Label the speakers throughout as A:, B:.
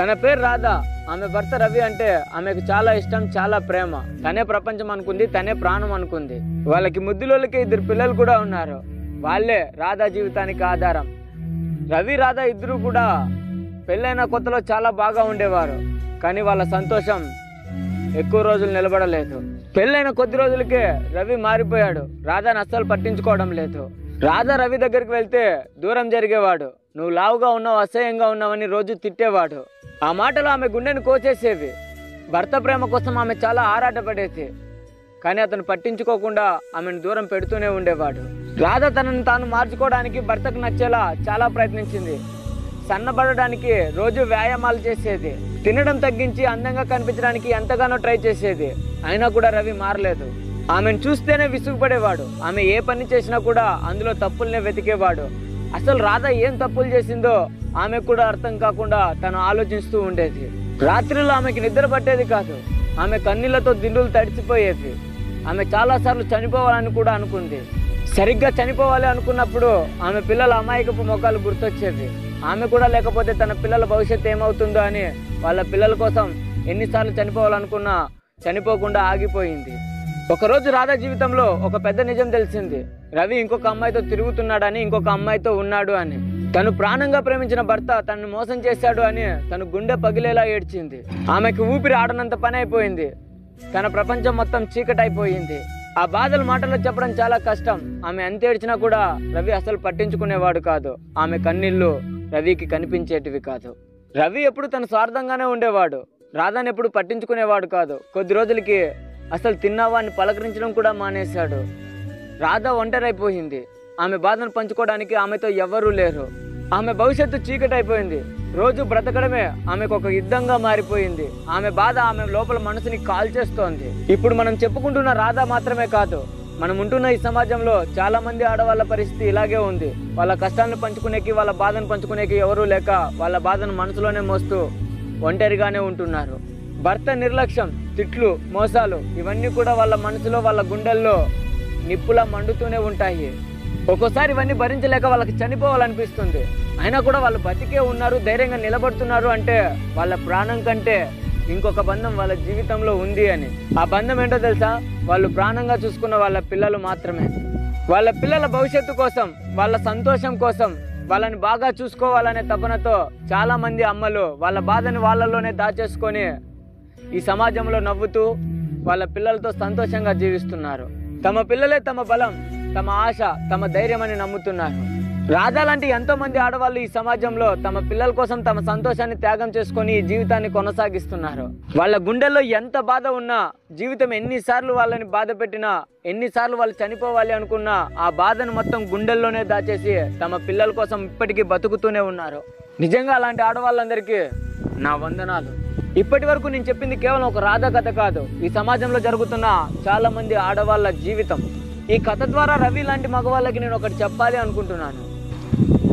A: తన పేరు రాధ. ఆమె భర్త రవి అంటే ఆమెకు చాలా ఇష్టం, చాలా ప్రేమ. తనే ప్రపంచం అనుకుంది, తనే ప్రాణం అనుకుంది. వాళ్ళకి ముద్దులోళ్ళకి 2 పిల్లలు కూడా ఉన్నారు. వాళ్ళే రాధా జీవితానికి ఆధారం. రవి రాధ ఇద్దరు కూడా పెళ్ళైన కొత్తలో చాలా బాగా ఉండేవారు. కానీ వాళ్ళ సంతోషం ఎక్కువ రోజులు నిలబడలేదు. పెళ్ళైన కొద్ది రోజులకే రవి మారిపోయాడు. రాధని అస్సలు పట్టించుకోవడం లేదు. రాధ రవి దగ్గరికి వెళ్తే దూరం జరిగేవాడు. నువ్వు లావుగా ఉన్నావు, అసహ్యంగా ఉన్నావని రోజు తిట్టేవాడు. ఆ మాటలు ఆమె గుండెను కోచేసేవి. భర్త ప్రేమ కోసం ఆమె చాలా ఆరాటపడేది. కానీ అతను పట్టించుకోకుండా ఆమెను దూరం పెడుతూనే ఉండేవాడు. రాధ తనను తాను మార్చుకోవడానికి భర్తకు నచ్చేలా చాలా ప్రయత్నించింది. సన్నబడడానికి రోజు వ్యాయామాలు చేసేది. తినడం తగ్గించి అందంగా కనిపించడానికి ఎంతగానో ట్రై చేసేది. అయినా కూడా రవి మారలేదు. ఆమెను చూస్తేనే విసుగుపడేవాడు. ఆమె ఏ పని చేసినా కూడా అందులో తప్పుల్నే వెతికేవాడు. అసలు రాధ ఏం తప్పులు చేసిందో ఆమెకు కూడా అర్థం కాకుండా తను ఆలోచిస్తూ ఉండేది. రాత్రిలో ఆమెకి నిద్ర పట్టేది కాదు. ఆమె కన్నీళ్లతో దిండులు తడిచిపోయేది. ఆమె చాలాసార్లు చనిపోవాలని కూడా అనుకుంది. సరిగ్గా చనిపోవాలి అనుకున్నప్పుడు ఆమె పిల్లల అమాయకపు ముఖాలు గుర్తొచ్చేవి. ఆమె కూడా లేకపోతే తన పిల్లల భవిష్యత్తు ఏమవుతుందో అని వాళ్ళ పిల్లల కోసం ఎన్నిసార్లు చనిపోవాలనుకున్నా చనిపోకుండా ఆగిపోయింది. ఒకరోజు రాధ జీవితంలో ఒక పెద్ద నిజం తెలిసింది. రవి ఇంకొక అమ్మాయితో తిరుగుతున్నాడని, ఇంకొక అమ్మాయితో ఉన్నాడు అని. తను ప్రాణంగా ప్రేమించిన భర్త తనను మోసం చేశాడు అని తన గుండె పగిలేలా ఏడ్చింది. ఆమెకు ఊపిరి ఆడనంత పని అయిపోయింది. తన ప్రపంచం మొత్తం చీకటైపోయింది. ఆ బాధలు మాటల్లో చెప్పడం చాలా కష్టం. ఆమె ఎంత ఏడ్చినా కూడా రవి అసలు పట్టించుకునేవాడు కాదు. ఆమె కన్నీళ్లు రవికి కనిపించేటివి కాదు. రవి ఎప్పుడు తన స్వార్థంగానే ఉండేవాడు. రాధని ఎప్పుడు పట్టించుకునేవాడు కాదు. కొద్ది రోజులకి అసలు తిన్నావా అని పలకరించడం కూడా మానేశాడు. రాధ ఒంటరైపోయింది. ఆమె బాధను పంచుకోవడానికి ఆమెతో ఎవ్వరూ లేరు. ఆమె భవిష్యత్తు చీకటైపోయింది. రోజు బ్రతకడమే ఆమెకు ఒక యుద్ధంగా మారిపోయింది. ఆమె బాధ ఆమె లోపల మనసుని కాల్చేస్తోంది. ఇప్పుడు మనం చెప్పుకుంటున్న రాధ మాత్రమే కాదు, మనం ఉంటున్న ఈ సమాజంలో చాలా మంది ఆడవాళ్ళ పరిస్థితి ఇలాగే ఉంది. వాళ్ళ కష్టాలను పంచుకునేకి, వాళ్ళ బాధను పంచుకునేకి ఎవరూ లేక వాళ్ళ బాధను మనసులోనే మోస్తూ ఒంటరిగానే ఉంటున్నారు. భర్త నిర్లక్ష్యం, తిట్లు, మోసాలు ఇవన్నీ కూడా వాళ్ళ మనసులో, వాళ్ళ గుండెల్లో నిప్పులా మండుతూనే ఉంటాయి. ఒక్కోసారి ఇవన్నీ భరించలేక వాళ్ళకి చనిపోవాలనిపిస్తుంది. అయినా కూడా వాళ్ళు బతికే ఉన్నారు, ధైర్యంగా నిలబడుతున్నారు అంటే వాళ్ళ ప్రాణం కంటే ఇంకొక బంధం వాళ్ళ జీవితంలో ఉంది అని. ఆ బంధం ఏంటో తెలుసా? వాళ్ళు ప్రాణంగా చూసుకున్న వాళ్ళ పిల్లలు మాత్రమే. వాళ్ళ పిల్లల భవిష్యత్తు కోసం, వాళ్ళ సంతోషం కోసం, వాళ్ళని బాగా చూసుకోవాలనే తపనతో చాలా మంది అమ్మలు వాళ్ళ బాధని వాళ్ళలోనే దాచేసుకొని ఈ సమాజంలో నవ్వుతూ వాళ్ళ పిల్లలతో సంతోషంగా జీవిస్తున్నారు. తమ పిల్లలే తమ బలం, తమ ఆశ, తమ ధైర్యం అని నమ్ముతున్నారు. రాధ లాంటి ఎంతో మంది ఆడవాళ్ళు ఈ సమాజంలో తమ పిల్లల కోసం తమ సంతోషాన్ని త్యాగం చేసుకొని ఈ జీవితాన్ని కొనసాగిస్తున్నారు. వాళ్ళ గుండెల్లో ఎంత బాధ ఉన్నా, జీవితం ఎన్నిసార్లు వాళ్ళని బాధ పెట్టినా, ఎన్నిసార్లు వాళ్ళు చనిపోవాలి అనుకున్నా ఆ బాధను మొత్తం గుండెల్లోనే దాచేసి తమ పిల్లల కోసం ఇప్పటికీ బతుకుతూనే ఉన్నారు. నిజంగా అలాంటి ఆడవాళ్ళందరికీ నా వందనాలు. ఇప్పటి వరకు నేను చెప్పింది కేవలం ఒక రాధ కథ కాదు, ఈ సమాజంలో జరుగుతున్న చాలా మంది ఆడవాళ్ళ జీవితం. ఈ కథ ద్వారా రవి లాంటి మగవాళ్ళకి నేను ఒకటి చెప్పాలి అనుకుంటున్నాను.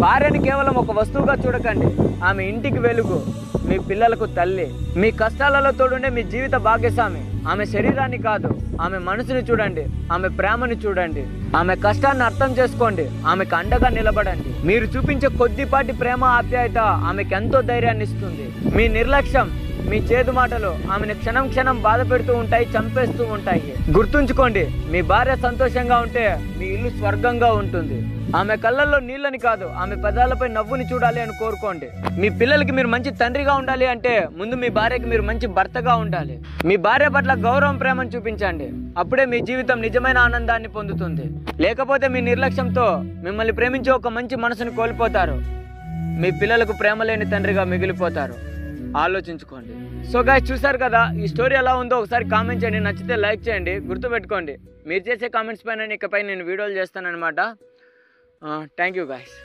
A: భార్యని కేవలం ఒక వస్తువుగా చూడకండి. ఆమె ఇంటికి వెలుగు, మీ పిల్లలకు తల్లి, మీ కష్టాలలో తోడుండే మీ జీవిత భాగ్యస్వామి. ఆమె శరీరాన్ని కాదు, ఆమె మనసుని చూడండి, ఆమె ప్రేమని చూడండి, ఆమె కష్టాన్ని అర్థం చేసుకోండి, ఆమెకు అండగా నిలబడండి. మీరు చూపించే కొద్దిపాటి ప్రేమ, ఆప్యాయత ఆమెకు ఎంతో ధైర్యాన్ని ఇస్తుంది. మీ నిర్లక్ష్యం, మీ చేదు మాటలు ఆమెను క్షణం క్షణం బాధ పెడుతూ ఉంటాయి, చంపేస్తూ ఉంటాయి. గుర్తుంచుకోండి, మీ భార్య సంతోషంగా ఉంటే మీ ఇల్లు స్వర్గంగా ఉంటుంది. ఆమె కళ్ళల్లో నీళ్ళని కాదు, ఆమె పెదాలపై నవ్వుని చూడాలి అని కోరుకోండి. మీ పిల్లలకి మీరు మంచి తండ్రిగా ఉండాలి అంటే ముందు మీ భార్యకి మీరు మంచి భర్తగా ఉండాలి. మీ భార్య పట్ల గౌరవం, ప్రేమను చూపించండి. అప్పుడే మీ జీవితం నిజమైన ఆనందాన్ని పొందుతుంది. లేకపోతే మీ నిర్లక్ష్యంతో మిమ్మల్ని ప్రేమించే ఒక మంచి మనసును కోల్పోతారు. మీ పిల్లలకు ప్రేమ లేని తండ్రిగా మిగిలిపోతారు. ఆలోచించుకోండి. సో గైస్, చూసారు కదా, ఈ స్టోరీ ఎలా ఉందో ఒకసారి కామెంట్ చేయండి. నచ్చితే లైక్ చేయండి. గుర్తుపెట్టుకోండి, మీరు చేసే కామెంట్స్ పైన ఇకపై నేను వీడియోలు చేస్తానన్నమాట. Thank you guys.